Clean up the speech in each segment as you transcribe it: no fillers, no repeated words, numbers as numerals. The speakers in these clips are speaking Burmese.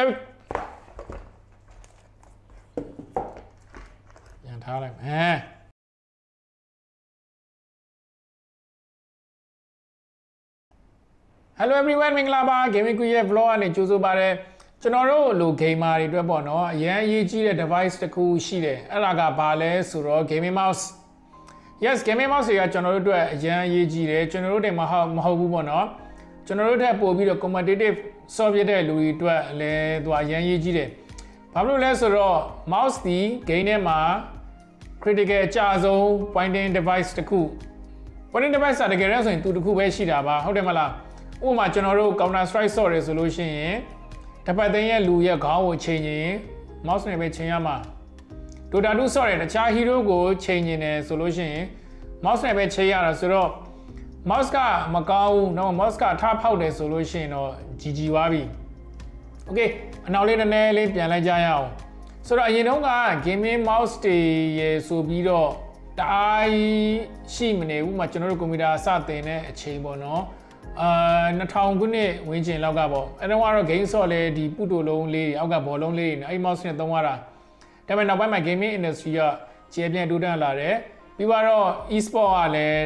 ပြန်ထားလိုက်Hello everyone မင်္ဂလာပါ Gaming ကွေရဲ့ vlog ကနေကြိုဆိုပါတယ်ကျွန်တော်တို့လို gamer တွေအတွက်ပေါ့နော်အရင်အရေးကြီးတဲ့ device တစ်ခုရှိတယ်အဲ့ဒါကဘာလဲဆိုတော့ gaming mouse yes gaming mouse တွေကကျွန်တော်တို့အတွက်အရင်အရေးကြီးတယ်ကျွန်တော်တို့တွေမဟုတ်ဘူးပေါ့နော်ကျွန်တော်တို့ထက်ပိုပြီးတော့ competitive software တဲ့လူတွေအတွက်လည်းသူအရင်အရေးကြီးတယ်ဘာလို့လဲဆိုတော့ mouse ဒီ game ထဲမှာ critical အကျဆုံး pointing device တစ်ခု pointing device တကယ်တော့ဆိုရင်သူတစ်ခုပဲရှိတာပါဟုတ်တယ်မလားဥပမာကျွန်တော်တို့ counter strike ဆော့တယ်ဆိုလို့ရှိရင်တစ်ပတ်သိန်းရဲ့လူရဲ့ခေါင်းကိုချိန်ရင် mouse နဲ့ပဲချိန်ရမှာ Dota 2ဆော့တယ်တခြား hero ကိုချိန်နေတယ်ဆိုလို့ရှိရင် mouse နဲ့ပဲချိန်ရတာဆိုတော့ mouse ကမကောင်းဘူးနော် mouse ကထားဖောက်တယ်ဆိုလို့ရှိရင်တော့ GG သွားပြီ Okay အနောက်လေးနည်းနည်းလေးပြန်လိုက်ကြရအောင်ဆိုတော့အရင်တုန်းက gaming mouse တွေရေဆိုပြီးတော့တအားရှိမနေဘူးမှာကျွန်တော်တို့ကွန်ပျူတာစတင်တဲ့အချိန်ပေါ့နော်2000ခုနှစ်ဝန်းကျင်လောက်ကပေါ့အဲ့တော့ကတော့ game ဆော့လဲဒီပုတိုလုံးလေးအောက်ကဘောလုံးလေးတွေအဲ့ mouse နဲ့သုံးရတာဒါပေမဲ့နောက်ပိုင်းမှာ gaming industry ကကျေပြန့်တိုးတက်လာတယ်ပြီးတော့ e-sport ကလည်း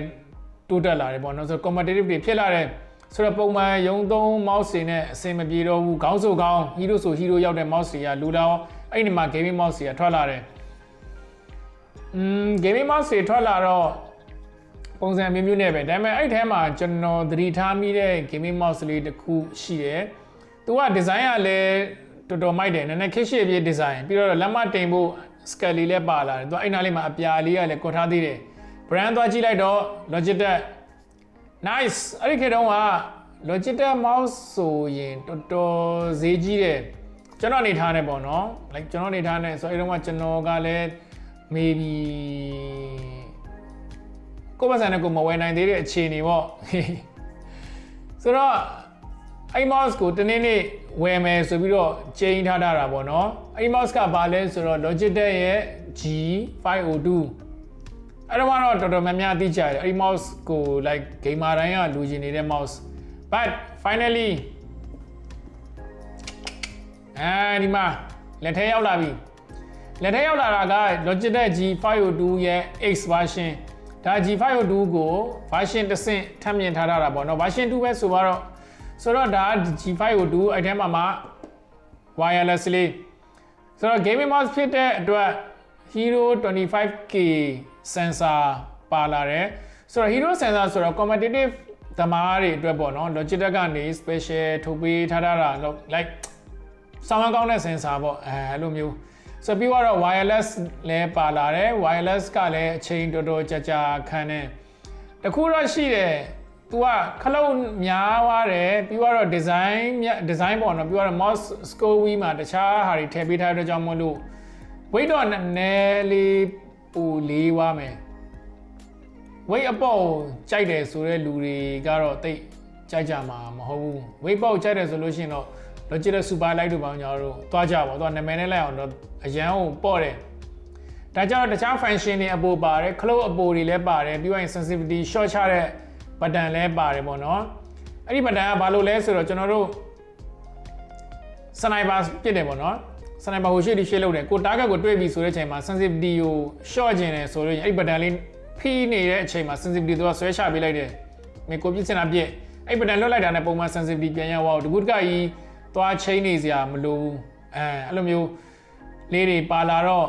တိုးတက်လာတယ်ပေါ့နော်ဆိုတော့ competitive တွေဖြစ်လာတယ်ဆိုတော့ပုံမှန်ရုံသုံး mouse တွေနဲ့အဆင်မပြေတော့ဘူးခေါင်းဆိုခေါင်း hero ဆို hero ရောက်တဲ့ mouse တွေကလူတော့အဲ့ဒီမှာ gaming mouse တွေကထွက်လာတယ်gaming mouse တွေထွက်လာတော့ပုံစံမျိုးမျိုးနဲ့ပဲဒါပေမဲ့အဲ့ထဲမှာကျွန်တော်သတိထားမိတဲ့ gaming mouse လေးတစ်ခုရှိတယ်သူက design ကလည်းတော်တော်မိုက်တယ်နည်းနည်းခက်ရှေ့ပြေး design ပြီးတော့လက်မတင်ဖို့ scale လေးလည်းပါလာတယ်သူအဲ့နားလေးမှာအပြာလေးကလည်းကွတ်ထားသေးတယ် brand သွားကြည့်လိုက်တော့ Logitech nice အဲ့ဒီခေတ်တုန်းက Logitech mouse ဆိုရင်တော်တော်ဈေးကြီးတယ်ကျွန်တော်အနေထားနဲ့ပေါ့နော် like ကျွန်တော်အနေထားနဲ့ဆိုအဲ့တုန်းကကျွန်တော်ကလည်း maybe ကိုယ်ပတ်စံနဲ့ကိုမဝယ်နိုင်သေးတဲ့အခြေအနေပေါ့ဆိုတော့အဲ့ mouse ကိုတနေ့နေ့ဝယ်မယ်ဆိုပြီးတော့ချိန်ထားတာပေါ့နော်အဲ့ mouse ကဘာလဲဆိုတော့ Logitech ရဲ့ G502 အဲ့တော့တော်တော်များများသိကြတယ်အဲ့ mouse ကို like gamer တိုင်းကလူချင်နေတဲ့ mouse but finally ဒီမှာလက်ထဲရောက်လာပြီလက်ထဲရောက်လာတာက Logitech G502 ရဲ့ X version ဒါ G502 ကို version တစ်ဆင့်ထပ်မြင်ထားတာပေါ့နော် version 2ပဲဆိုတော့ဒါ G502 အဲ့ထဲမှာ wireless လေးဆိုတော့ gaming mouse ဖြစ်တဲ့အတွက် Hero 25K sensor ပါလာတယ်ဆိုတော့ Hero sensor ဆိုတော့ competitive သမားတွေအတွက်ပေါ့နော် Logitech ကနေ special ထုတ်ပေးထားတာ like ဆောင်းကောင်းတဲ့ sensor ပေါ့အဲ့လိုမျိုးဆိုပြီးတော့ wireless လည်းပါလာတယ် wireless ကလည်းအချိန်တော်တော်ကြာခံတယ်တခုတော့ရှိတယ် तू ကခလုတ်များသွားတယ်ပြီးတော့ design ပေါ့နော်ပြီးတော့ mouse score wheel မှာတခြားဟာတွေထည့်ပေးထားတဲ့ကြောင့်မလို့ weight တော့နည်းနည်းလေးပိုလေးသွားမယ် weight အပေါ်ကြိုက်တယ်ဆိုတဲ့လူတွေကတော့တိတ်ကြိုက်ကြမှာမဟုတ်ဘူး weight ပေါ်ကြိုက်တယ်ဆိုလို့ရှိရင်တော့Logitech Super Light တို့ပေါင်းညာတို့တွားကြပါတော့နာမည်နဲ့လိုက်အောင်တော့အရန်ကိုပေါ့တယ်ဒါကြောင့်တခြား function တွေအပေါ်ပါတယ် close အပေါ်တွေလည်းပါတယ်ပြီးရင် sensitivity short ချတဲ့ button လည်းပါတယ်ပေါ့နော်အဲ့ဒီ button ကဘာလို့လဲဆိုတော့ကျွန်တော်တို့ sniper ပြစ်တယ်ပေါ့နော် sniper ကိုရှေ့ရှေ့လုပ်တယ်ကို target ကိုတွေ့ပြီဆိုတဲ့အချိန်မှာ sensitivity ကို short ကျင်တယ်ဆိုလို့အဲ့ဒီ button လေးဖိနေတဲ့အချိန်မှာ sensitivity သူကဆွဲချပေးလိုက်တယ်မြေကိုပြစ်စင်တာပြစ်အဲ့ button လွတ်လိုက်တာနဲ့ပုံမှန် sensitivity ပြန်ရသွားအောင်ဒီကုတ်ကကြီးသွားချိန်နေစရာမလိုအဲ့လိုမျိုးလေးတွေပါလာတော့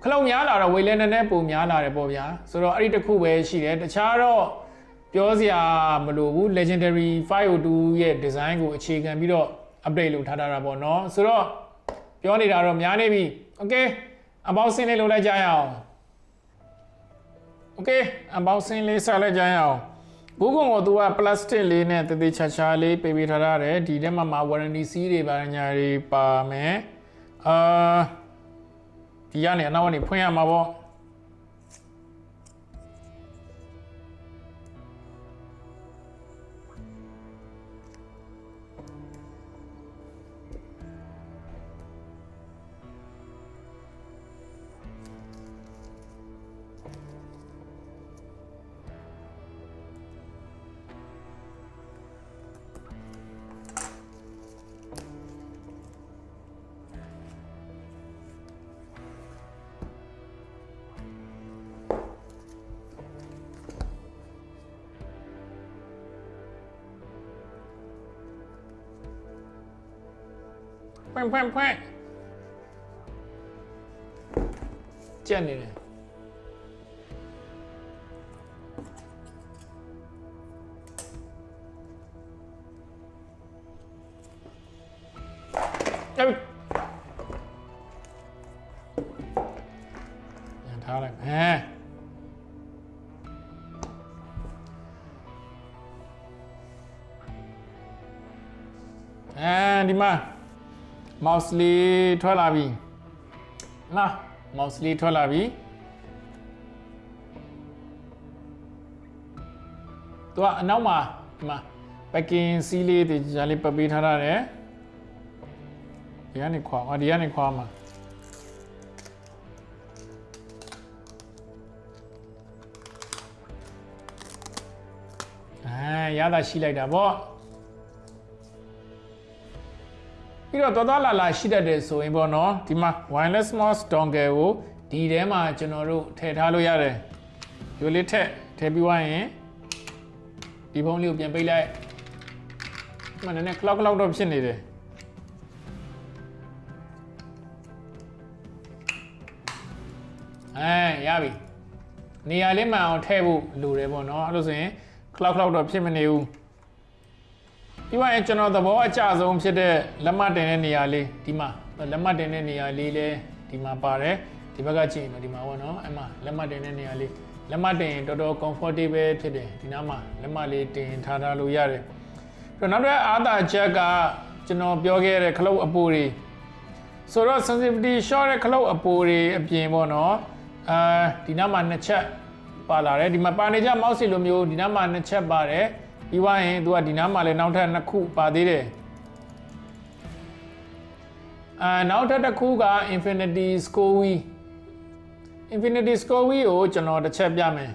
ခလုံးများလာတော့ဝေလဲနည်းနည်းပုံများလာတယ်ပေါ့ဗျာဆိုတော့အဲ့ဒီတစ်ခုပဲရှိတယ်တခြားတော့ပြောစရာမလိုဘူး Legendary 502ရဲ့ design ကိုအခြေခံပြီးတော့ update လုပ်ထားတာပေါ့နော်ဆိုတော့ပြောနေတာတော့များနေပြီ okay unboxing လေးလုပ်လိုက်ကြရအောင် okay unboxing လေးဆက်လိုက်ကြရအောင်ဘူးကုံကိုသူက plastic လေးနဲ့တသေးချာချာလေးပေးထားရတယ်ဒီထဲမှာ warranty seal တွေပါညာတွေပါမယ်ဒီကနေအနောက်ကနေဖွင့်ရမှာပေါ့ point. Jenny. And mostly 12 Nah, mostly 12 now packing silly the jolly puppy tara yani quama yada she like that boy. You know, Todala she did so in Bono, Tima, wireless mouse dongle, Didema, General, Tetalo Yare. You let Tebiwine, if only you can be like a clock option. Yabi. Near Lima or table, Lurebono, I was saying, clock option. You want to know the boy charge home said Lamat and Niali, Tima, Lamat and Niali, Tima Pare, Tibagachi, Dimawano, Emma, Lamat and Niali, Lamate, Toto comfortable today, Dinama, Lamali, Tada Luyare. So another other jaga, General Bioge, Clo Apuri. So that's sensitivity short a clo Apuri, a Piemono, Dinama Nacha Palare, Dimapanaja, Mousy Lumio, Dinama Nacha Bare. You want to do a dinamale now turn a coup padire. Now turn a couga infinity scowy. Infinity scowy, oh, Jano, the chap yame.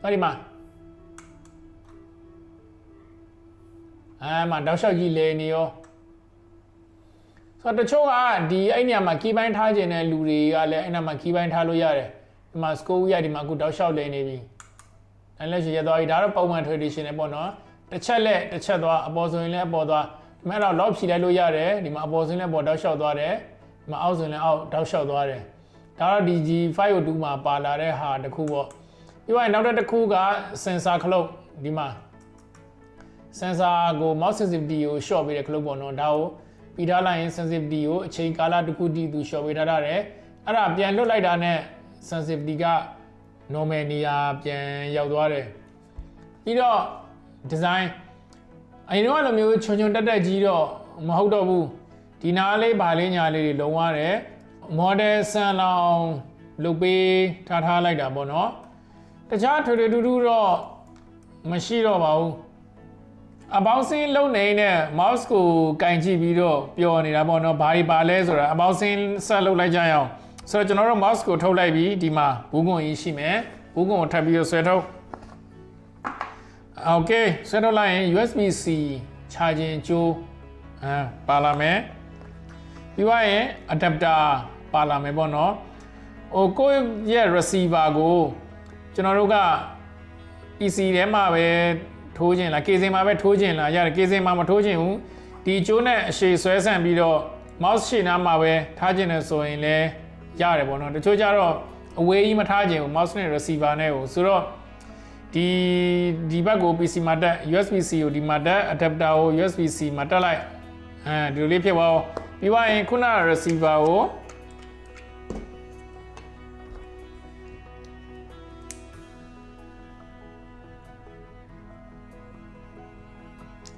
Marima. I'm a dasha gilenio. So the choa, the Anyama Kiban Tajan and Luri, Alena Kiban Taloyare. Mascoya, the Magu dasha lane. Unless you have a Power tradition upon the Chale, the Chadwa, a boson in a border, Mera Lopsi, the Loyare, the Mabosin about Dasha Dore, Mauzin out Dasha Dore. Tara G502 ma Palare hard the Kubo. You are now the Kuga, Sensa Cloak, Dima. Sensa go most sensitive dio, show with a club on Dao, Pita line sensitive dio, chain color to Kudi to show with Adare, Arabian look like that, sensitive diga. No many Yaudore. You know, design. I know a new Chonjunda Giro, Mahodobu, Dinale, Balina, Loware, Modern Salon, Lupe, Tata like that, Bono. The chart to the Duro Mashiro about saying low name, Moscow, Kanji Bido, Pio, Nirabono, Bari Bales, or about saying Salo like Jayo. So, General Moscow told Ivy, Dima, Bugo Ishime, Bugo Tabio Settle. Okay, settle line USB C charging to Palame. UIA adapter Palame Bono. O go ye receiver go. General PC Dema Tojin, like Kizima Tojin, like Kizima Tojin, the June she swears and below mouse she namawe, Tajin so in le. Yarebono, the Chojaro away Mataji, mouse receiver neo, Suro the debago PC matter, USB C, the matter, adapter USB C matter like the Lipia, you are in Kuna receiver.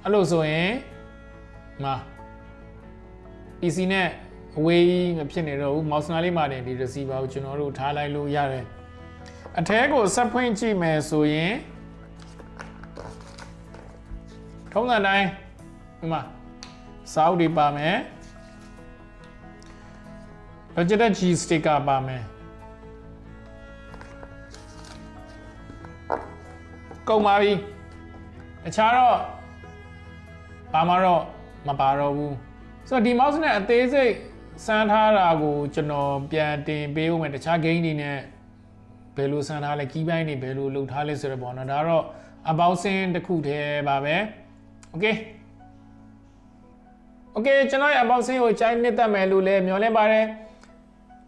Hello, so ma PC net. Way a piano, Mosnali Martin, the receiver, General Tala Yare. A tag was subpointy me so ye. Tonga nine, Saudi Bame Logitech G sticker Bame Go Mari a Charo Bamaro Maparo. So the mouse net they Santa go Jono Pianti, Beu, and the Chagain in a Belu Santa like Kibani, Belu, looked Halis or Bonadaro about saying the Kute Babe. Okay. Okay ကျွန်တော်ရဲ့ unboxing ကိုကြိုက်နှစ်မဲ့လို့လည်းမျှော်လင့်ပါတယ်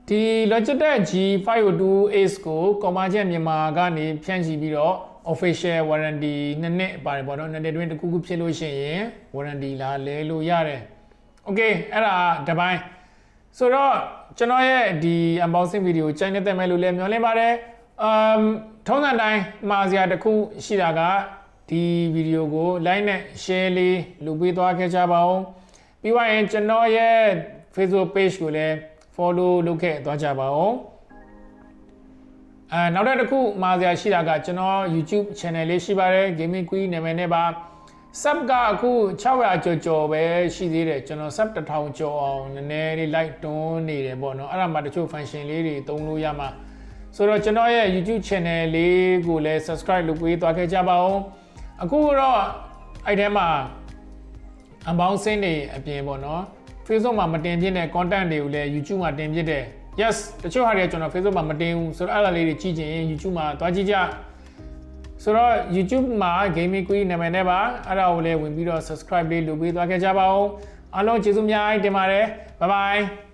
ဒီ Logitech G502 Ace ကို Commercial မြန်မာကနေဖြန့်ချီပြီးတော့ official warranty 2နှစ်ပါတယ်ပေါ့နော်2နှစ်တွင်တစ်ခုခုဖြစ်လို့ရှိရင် warranty လာလဲလို့ရတယ် Okay အဲ့ဒါတစ်ပိုင်းဆိုတော့ကျွန်တော်ရဲ့ဒီ unboxing video ကြိုက်နှစ်မဲ့လို့လည်းမျှော်လင့်ပါတယ်ထုံးစံတိုင်းမှာစရာတစ်ခုရှိတာကဒီဗီဒီယိုကို like နဲ့ share လေးလုပ်ပေးသွားခဲ့ကြပါဦးပြီးသွားရင်ကျွန်တော်ရဲ့ Facebook page ကိုလည်း follow လုပ်ခဲ့သွားကြပါဦးနောက်တစ်ခုမှာစရာရှိတာကကျွန်တော် YouTube channel လေးရှိပါတယ် Gaming Queen နာမည်နဲ့ပါ sub ကအခု600ကျော်ပဲရှိသေးတယ်ကျွန်တော် sub 1000ကျော်အောင်နည်းနည်းလေး like တွန်းနေတယ်ပေါ့နော်အဲ့ဒါမှတချို့ function လေးတွေသုံးလို့ရမှာဆိုတော့ကျွန်တော်ရဲ့ YouTube channel လေးကိုလည်း subscribe လုပ်ပေးသွားခဲ့ကြပါဦးအခုတော့အဲ့ထဲမှာ unboxing တွေအပြင်ပေါ့နော် Facebook မှာမတင်ပြတဲ့ content တွေကိုလည်း YouTube မှာတင်ပြတယ် yes တချို့ဟာတွေကျွန်တော် Facebook မှာမတင်ဘူးဆိုတော့အဲ့ဒါလေးတွေကြည့်ချင်ရင် YouTube မှာသွားကြည့်ကြဆိုတော့ YouTube မှာ Gaming Queen နာမည်နဲ့ပါအဲ့ဒါကိုလည်းဝင်ပြီးတော့ subscribe လေးလုပ်ပေးသွားခဲ့ကြပါဦးအားလုံးကျေးဇူးများတင်ပါတယ် bye bye